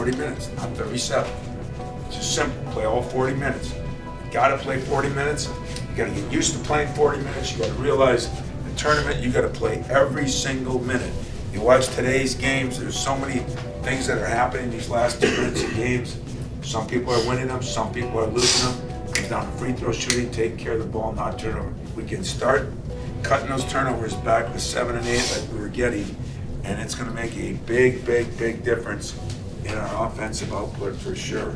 40 minutes, not 37. It's just simple, play all 40 minutes. You gotta play 40 minutes. You gotta get used to playing 40 minutes. You gotta realize the tournament, you gotta play every single minute. You watch today's games, there's so many things that are happening these last 2 minutes of games. Some people are winning them, some people are losing them. It comes down to free throw shooting, taking care of the ball, not turnover. We can start cutting those turnovers back to 7 and 8 like we were getting, and it's gonna make a big, big, big difference in our offensive output for sure.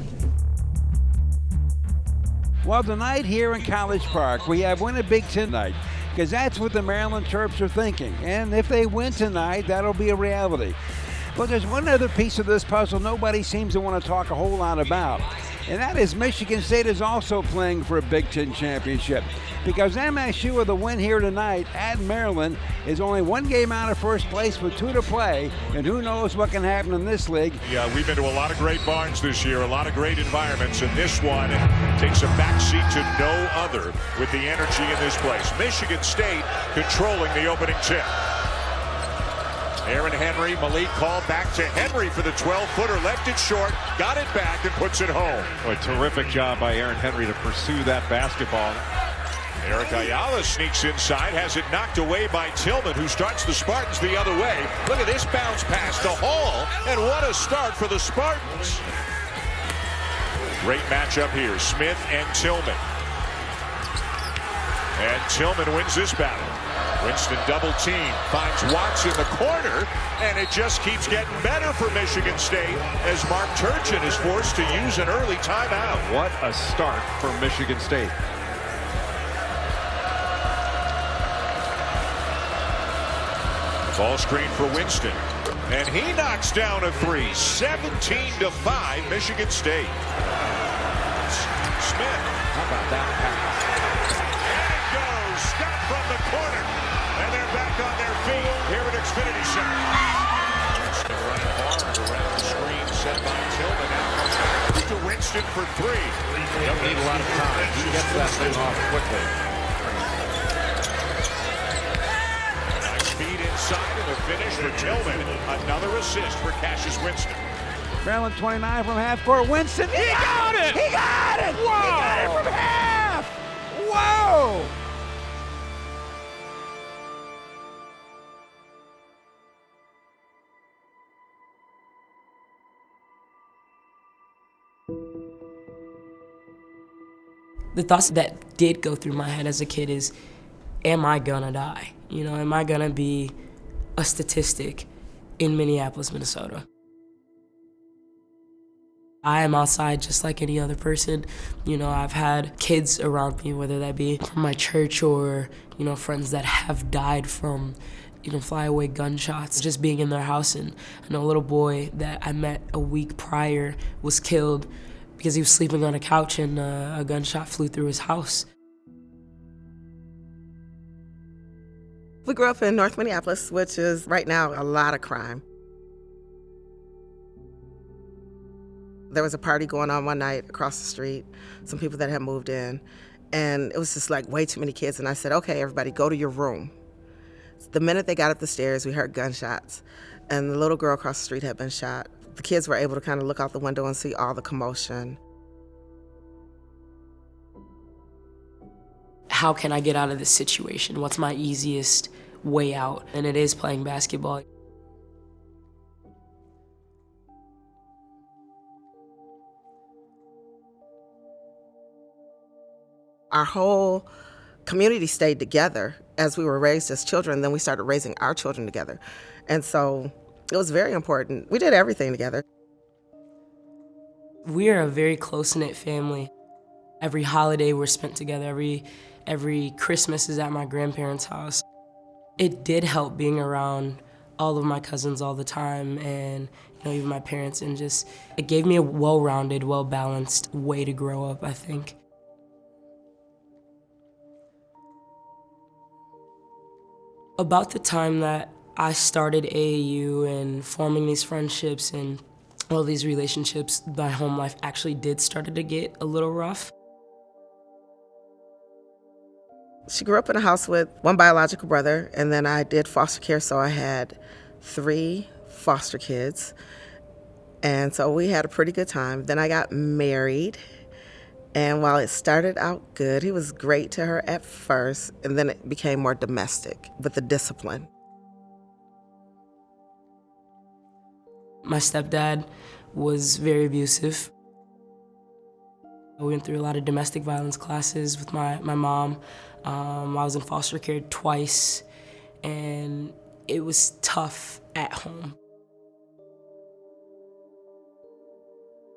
Well, tonight here in College Park, we have win a Big Ten night, because that's what the Maryland Terps are thinking. And if they win tonight, that'll be a reality. But there's one other piece of this puzzle nobody seems to want to talk a whole lot about, and that is Michigan State is also playing for a Big Ten championship, because MSU with a win here tonight at Maryland is only 1 game out of first place with 2 to play, and who knows what can happen in this league. Yeah, we've been to a lot of great barns this year, a lot of great environments, and this one takes a backseat to no other with the energy in this place. Michigan State controlling the opening tip. Aaron Henry, Malik called back to Henry for the 12-footer, left it short, got it back and puts it home. A terrific job by Aaron Henry to pursue that basketball. Eric Ayala sneaks inside, has it knocked away by Tillman, who starts the Spartans the other way. Look at this bounce pass to Hall, and what a start for the Spartans. Great matchup here, Smith and Tillman. And Tillman wins this battle. Winston double team, finds Watts in the corner, and it just keeps getting better for Michigan State as Mark Turchin is forced to use an early timeout. What a start for Michigan State. Ball screen for Winston, and he knocks down a 3, 17-5 Michigan State. Smith, How about that pass? and it goes, stop from the corner, and they're back on their feet here at Xfinity Center. Winston running hard around the screen set by Tillman, now comes back to Winston for 3. Don't need a lot of time. He gets that thing off quickly. Feed inside and the finish for Tillman. Another assist for Cassius Winston. Maryland 29 from half court. Winston, he got it! He got it! Whoa! He got it from half! Whoa! The thoughts that did go through my head as a kid is, am I gonna die? You know, am I gonna be a statistic in Minneapolis, Minnesota? I am outside just like any other person. You know, I've had kids around me, whether that be from my church or, you know, friends that have died from, you know, flyaway gunshots, just being in their house. And I know a little boy that I met a week prior was killed because he was sleeping on a couch and a gunshot flew through his house. We grew up in North Minneapolis, which is right now a lot of crime. There was a party going on one night across the street, some people that had moved in, and it was just like way too many kids. And I said, okay, everybody go to your room. The minute they got up the stairs, we heard gunshots, and the little girl across the street had been shot. The kids were able to kind of look out the window and see all the commotion. How can I get out of this situation? What's my easiest way out? And it is playing basketball. Our whole community stayed together as we were raised as children. Then we started raising our children together. And so it was very important. We did everything together. We are a very close-knit family. Every holiday we're spent together. Every Christmas is at my grandparents' house. It did help being around all of my cousins all the time, and you know, even my parents, and just it gave me a well-rounded, well-balanced way to grow up, I think. About the time that I started AAU and forming these friendships and all these relationships, my home life actually did start to get a little rough. She grew up in a house with one biological brother, and then I did foster care, so I had 3 foster kids. And so we had a pretty good time. Then I got married. And while it started out good, he was great to her at first, and then it became more domestic with the discipline. My stepdad was very abusive. I went through a lot of domestic violence classes with my mom. I was in foster care twice, and it was tough at home.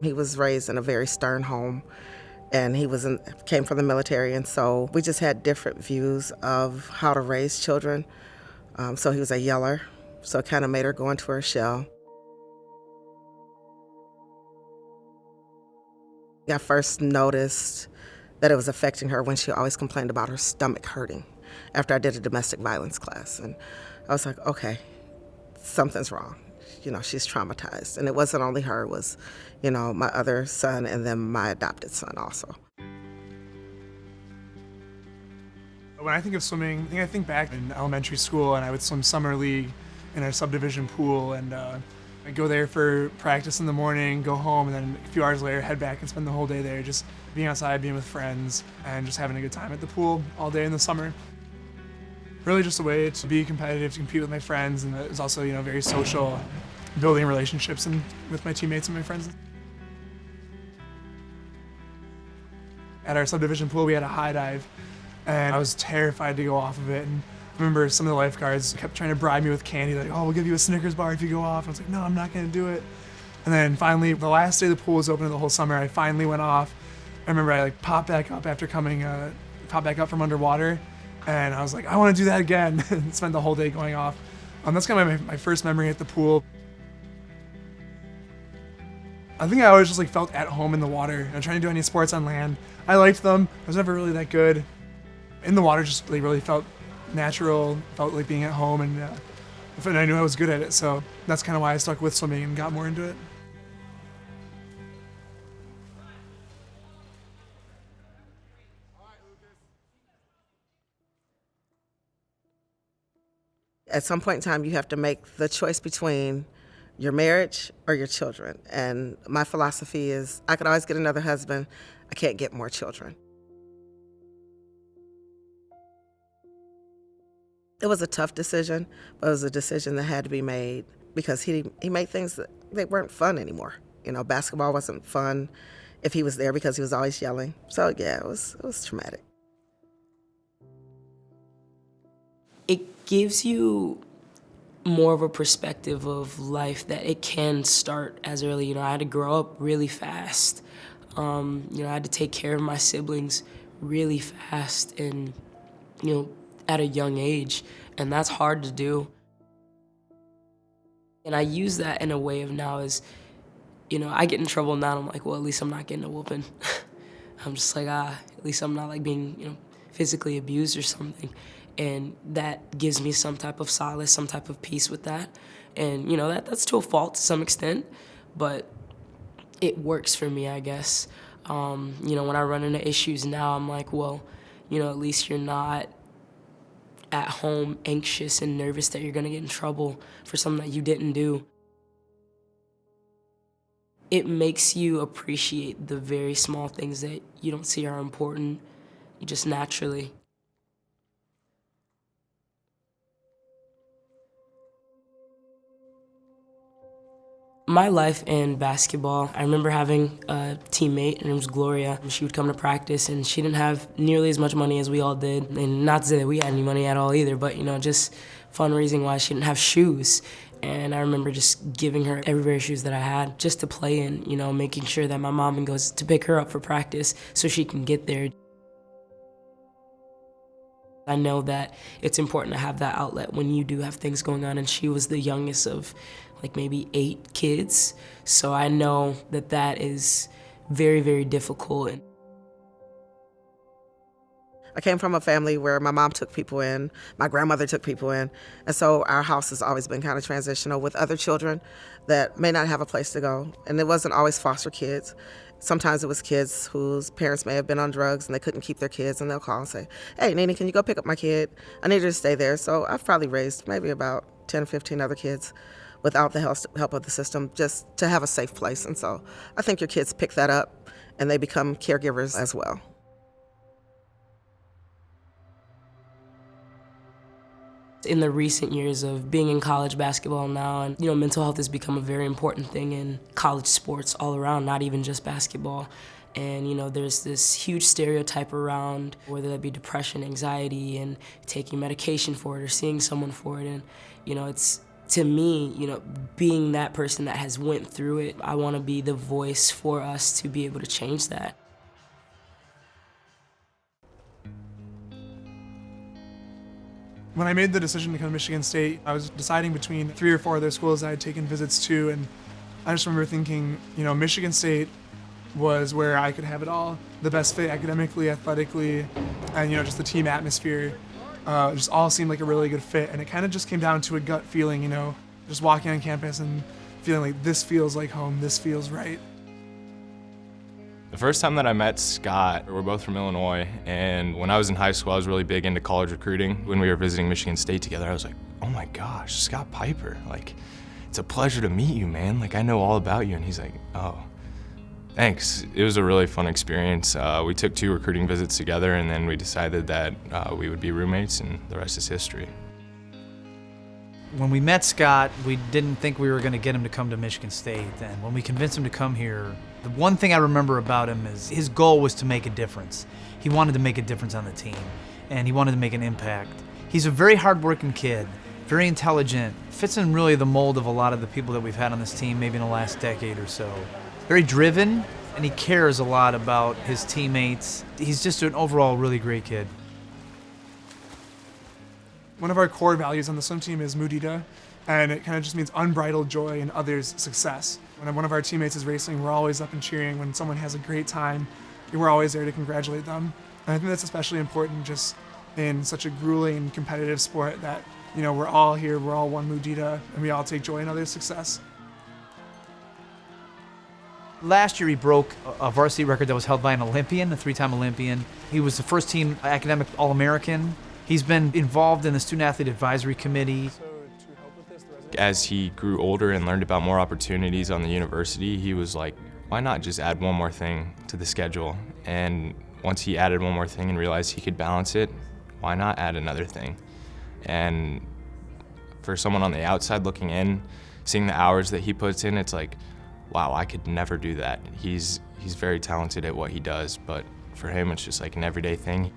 He was raised in a very stern home, and came from the military, and so we just had different views of how to raise children. So he was a yeller, so it kind of made her go into her shell. I first noticed that it was affecting her when she always complained about her stomach hurting after I did a domestic violence class. And I was like, okay, something's wrong. She's traumatized. And it wasn't only her, it was, my other son and then my adopted son also. When I think of swimming, I think back in elementary school, and I would swim summer league in our subdivision pool, and I'd go there for practice in the morning, go home, and then a few hours later head back and spend the whole day there, just being outside, being with friends, and just having a good time at the pool all day in the summer. Really just a way to be competitive, to compete with my friends, and it was also, very social, building relationships and with my teammates and my friends. At our subdivision pool, we had a high dive, and I was terrified to go off of it. And I remember some of the lifeguards kept trying to bribe me with candy, like, oh, we'll give you a Snickers bar if you go off. And I was like, no, I'm not gonna do it. And then finally, the last day the pool was open the whole summer, I finally went off. I remember I popped back up after popped back up from underwater, and I was like, I wanna do that again, and spent the whole day going off. That's kind of my first memory at the pool. I think I always just felt at home in the water. I'm trying to do any sports on land. I liked them. I was never really that good. In the water, just really felt natural, felt like being at home, and I knew I was good at it. So that's kind of why I stuck with swimming and got more into it. At some point in time, you have to make the choice between your marriage or your children. And my philosophy is I could always get another husband. I can't get more children. It was a tough decision, but it was a decision that had to be made because he made things that they weren't fun anymore. Basketball wasn't fun if he was there because he was always yelling. So yeah, it was traumatic. It gives you more of a perspective of life that it can start as early. I had to grow up really fast. I had to take care of my siblings really fast and, at a young age, and that's hard to do. And I use that in a way of now is, I get in trouble now, I'm like, well, at least I'm not getting a whooping. I'm just like, at least I'm not being, physically abused or something. And that gives me some type of solace, some type of peace with that. And, that's to a fault to some extent, but it works for me, I guess. When I run into issues now, I'm like, well, at least you're not at home anxious and nervous that you're gonna get in trouble for something that you didn't do. It makes you appreciate the very small things that you don't see are important, just naturally. My life in basketball, I remember having a teammate, her name was Gloria. She would come to practice and she didn't have nearly as much money as we all did. And not to say that we had any money at all either, but just fundraising wise, she didn't have shoes. And I remember just giving her every pair of shoes that I had just to play in, making sure that my mom goes to pick her up for practice so she can get there. I know that it's important to have that outlet when you do have things going on, and she was the youngest of maybe 8 kids. So I know that that is very, very difficult. I came from a family where my mom took people in, my grandmother took people in, and so our house has always been kind of transitional with other children that may not have a place to go. And it wasn't always foster kids. Sometimes it was kids whose parents may have been on drugs and they couldn't keep their kids, and they'll call and say, hey, Nene, can you go pick up my kid? I need her to stay there. So I've probably raised maybe about 10 or 15 other kids without the help of the system, just to have a safe place. And so I think your kids pick that up and they become caregivers as well. In the recent years of being in college basketball now, and mental health has become a very important thing in college sports all around, not even just basketball. And there's this huge stereotype around whether that be depression, anxiety, and taking medication for it or seeing someone for it. And it's, to me, being that person that has went through it, I want to be the voice for us to be able to change that. When I made the decision to come to Michigan State, I was deciding between 3 or 4 other schools that I had taken visits to, and I just remember thinking, Michigan State was where I could have it all. The best fit academically, athletically, and just the team atmosphere. Just all seemed like a really good fit, and it kind of just came down to a gut feeling, just walking on campus and feeling like this feels like home, this feels right. The first time that I met Scott, we're both from Illinois, and when I was in high school, I was really big into college recruiting. When we were visiting Michigan State together, I was like, oh my gosh, Scott Piper, like, it's a pleasure to meet you, man. Like, I know all about you. And he's like, oh, thanks. It was a really fun experience. We took 2 recruiting visits together, and then we decided that we would be roommates, and the rest is history. When we met Scott, we didn't think we were going to get him to come to Michigan State. And when we convinced him to come here, the one thing I remember about him is his goal was to make a difference. He wanted to make a difference on the team, and he wanted to make an impact. He's a very hardworking kid, very intelligent, fits in really the mold of a lot of the people that we've had on this team, maybe in the last decade or so. Very driven, and he cares a lot about his teammates. He's just an overall really great kid. One of our core values on the swim team is mudita, and it kind of just means unbridled joy in others' success. When one of our teammates is racing, we're always up and cheering. When someone has a great time, we're always there to congratulate them. And I think that's especially important just in such a grueling and competitive sport that, we're all here, we're all one mudita, and we all take joy in others' success. Last year he broke a varsity record that was held by an Olympian, a 3-time Olympian. He was the first team academic All-American. He's been involved in the Student Athlete Advisory Committee. As he grew older and learned about more opportunities on the university, he was like, why not just add one more thing to the schedule? And once he added one more thing and realized he could balance it, why not add another thing? And for someone on the outside looking in, seeing the hours that he puts in, it's like, wow, I could never do that. He's very talented at what he does, but for him, it's just like an everyday thing.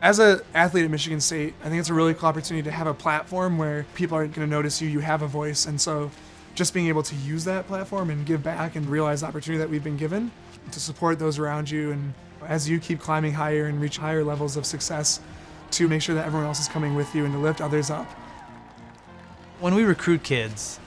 As an athlete at Michigan State, I think it's a really cool opportunity to have a platform where people are going to notice you have a voice. And so just being able to use that platform and give back and realize the opportunity that we've been given to support those around you. And as you keep climbing higher and reach higher levels of success, to make sure that everyone else is coming with you and to lift others up. When we recruit kids,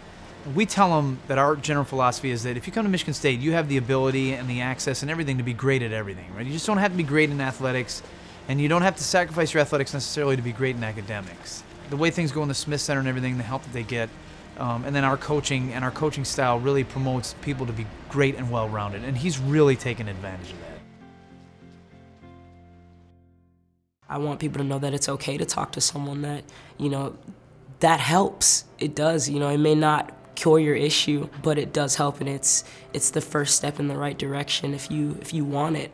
we tell them that our general philosophy is that if you come to Michigan State, you have the ability and the access and everything to be great at everything, right? You just don't have to be great in athletics, and you don't have to sacrifice your athletics necessarily to be great in academics. The way things go in the Smith Center and everything, the help that they get, and then our coaching and our coaching style really promotes people to be great and well-rounded, and he's really taken advantage of that. I want people to know that it's okay to talk to someone that, that helps. It does, it may not cure your issue, but it does help, and it's the first step in the right direction if you want it.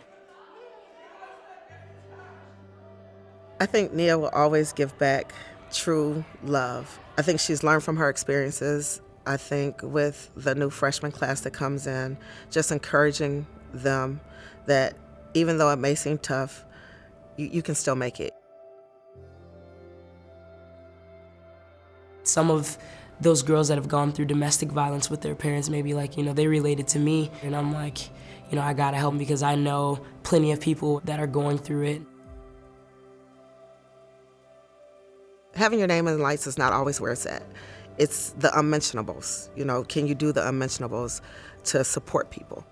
I think Nia will always give back true love. I think she's learned from her experiences. I think with the new freshman class that comes in, just encouraging them that even though it may seem tough, you can still make it. Some of those girls that have gone through domestic violence with their parents, maybe they related to me, and I'm like, I gotta help them because I know plenty of people that are going through it. Having your name in the lights is not always where it's at. It's the unmentionables. Can you do the unmentionables to support people?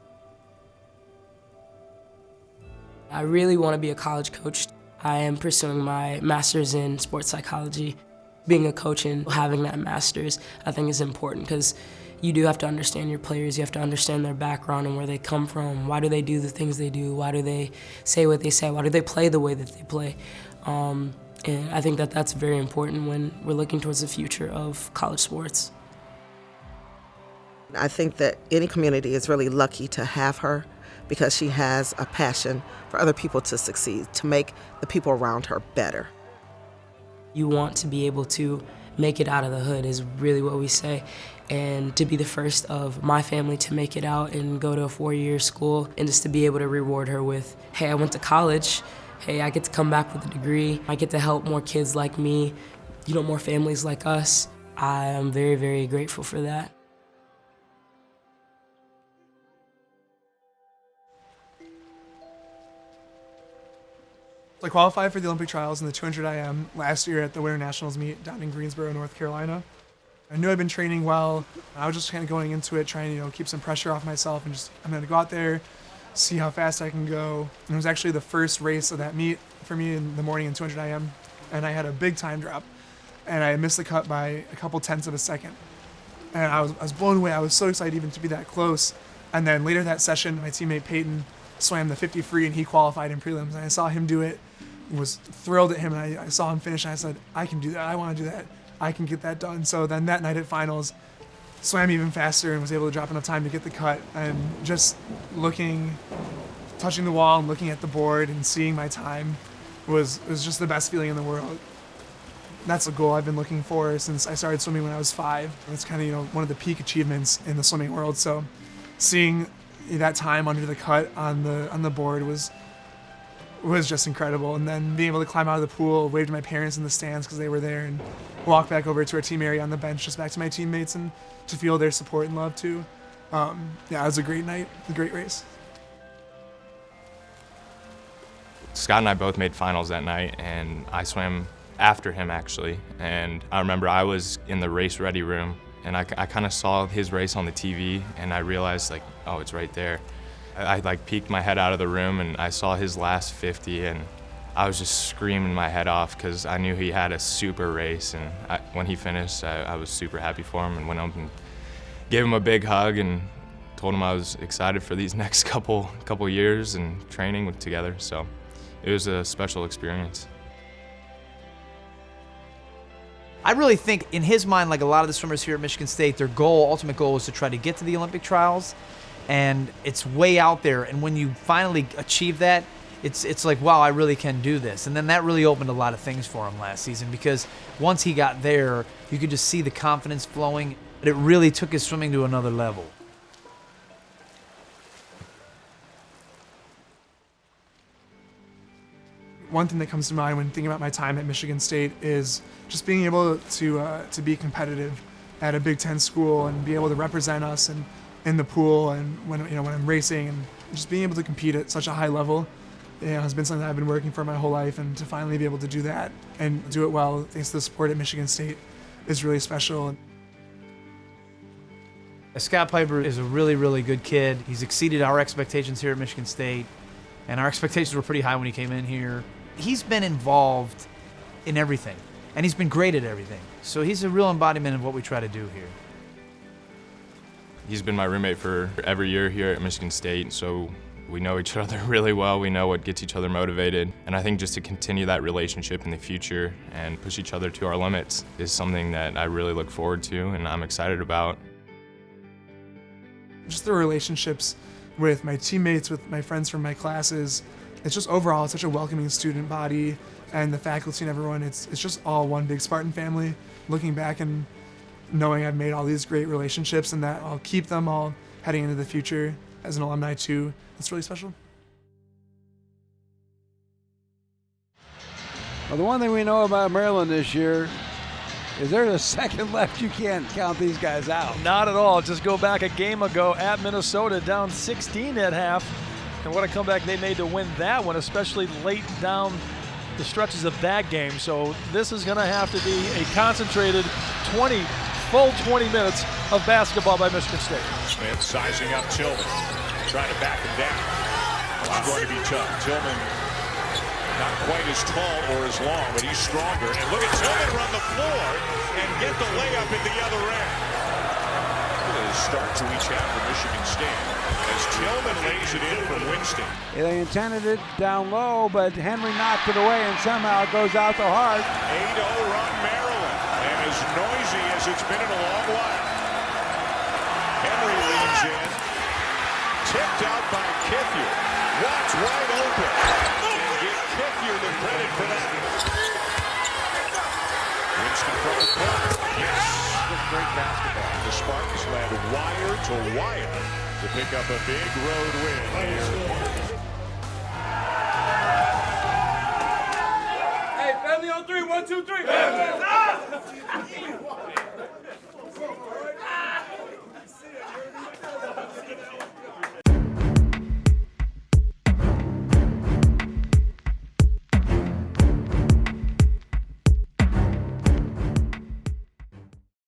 I really want to be a college coach. I am pursuing my master's in sports psychology. Being a coach and having that master's, I think, is important because you do have to understand your players. You have to understand their background and where they come from. Why do they do the things they do? Why do they say what they say? Why do they play the way that they play? And I think that that's very important when we're looking towards the future of college sports. I think that any community is really lucky to have her because she has a passion for other people to succeed, to make the people around her better. You want to be able to make it out of the hood is really what we say. And to be the first of my family to make it out and go to a 4-year school, and just to be able to reward her with, hey, I went to college. Hey, I get to come back with a degree. I get to help more kids like me, more families like us. I am very, very grateful for that. I qualified for the Olympic trials in the 200 IM last year at the Winter Nationals meet down in Greensboro, North Carolina. I knew I'd been training well. I was just kind of going into it trying to keep some pressure off myself and I'm going to go out there, see how fast I can go. And it was actually the first race of that meet for me in the morning in 200 IM, and I had a big time drop, and I missed the cut by a couple tenths of a second. And I was blown away. I was so excited even to be that close. And then later that session, my teammate Peyton swam the 50 free, and he qualified in prelims. And I saw him do it, was thrilled at him, and I saw him finish, and I said, I can do that. I want to do that. I can get that done. So then that night at finals, swam even faster and was able to drop enough time to get the cut. And just touching the wall and looking at the board and seeing my time was just the best feeling in the world. That's a goal I've been looking for since I started swimming when I was 5. It's kind of one of the peak achievements in the swimming world. So seeing that time under the cut on the board was just incredible. And then being able to climb out of the pool, wave to my parents in the stands because they were there, and walk back over to our team area on the bench, just back to my teammates, and to feel their support and love too. It was a great night, a great race. Scott and I both made finals that night, and I swam after him actually. And I remember I was in the race ready room, and I kind of saw his race on the TV, and I realized oh, it's right there. I peeked my head out of the room, and I saw his last 50, and I was just screaming my head off because I knew he had a super race. And when he finished, I was super happy for him, and went up and gave him a big hug and told him I was excited for these next couple years and training together. So it was a special experience. I really think in his mind, like a lot of the swimmers here at Michigan State, their ultimate goal is to try to get to the Olympic trials, and it's way out there. And when you finally achieve that, it's like, wow, I really can do this. And then that really opened a lot of things for him last season, because once he got there, you could just see the confidence flowing. It really took his swimming to another level. One thing that comes to mind when thinking about my time at Michigan State is just being able to be competitive at a Big Ten school and be able to represent us and in the pool, and when I'm racing, and just being able to compete at such a high level has been something that I've been working for my whole life, and to finally be able to do that and do it well thanks to the support at Michigan State is really special. Scott Piper is a really, really good kid. He's exceeded our expectations here at Michigan State, and our expectations were pretty high when he came in here. He's been involved in everything, and he's been great at everything. So he's a real embodiment of what we try to do here. He's been my roommate for every year here at Michigan State, so we know each other really well. We know what gets each other motivated. And I think just to continue that relationship in the future and push each other to our limits is something that I really look forward to and I'm excited about. Just the relationships with my teammates, with my friends from my classes, it's just overall such a welcoming student body, and the faculty and everyone, it's just all one big Spartan family. Looking back and knowing I've made all these great relationships and that I'll keep them all heading into the future as an alumni too, it's really special. Well, the one thing we know about Maryland this year is there's a second left. You can't count these guys out. Not at all. Just go back a game ago at Minnesota, down 16 at half. And what a comeback they made to win that one, especially late down the stretches of that game. So this is going to have to be a concentrated full 20 minutes of basketball by Michigan State. Smith sizing up Tillman, trying to back him down. It's going to be tough. Tillman not quite as tall or as long, but he's stronger. And look at Tillman run the floor and get the layup at the other end. Look at his start to each half for Michigan State as Tillman lays it in from Winston. They intended it down low, but Henry knocked it away, and somehow it goes out the heart. 8-0 run Maryland, and as noisy as it's been in a long while. Henry leans in, tipped out by Kithier. Watts wide open, and give Kithier the credit for that. Winston from the corner, yes, with great basketball. The Spartans led wire to wire to pick up a big road win here. Hey, family on 3, 1, 2, 3.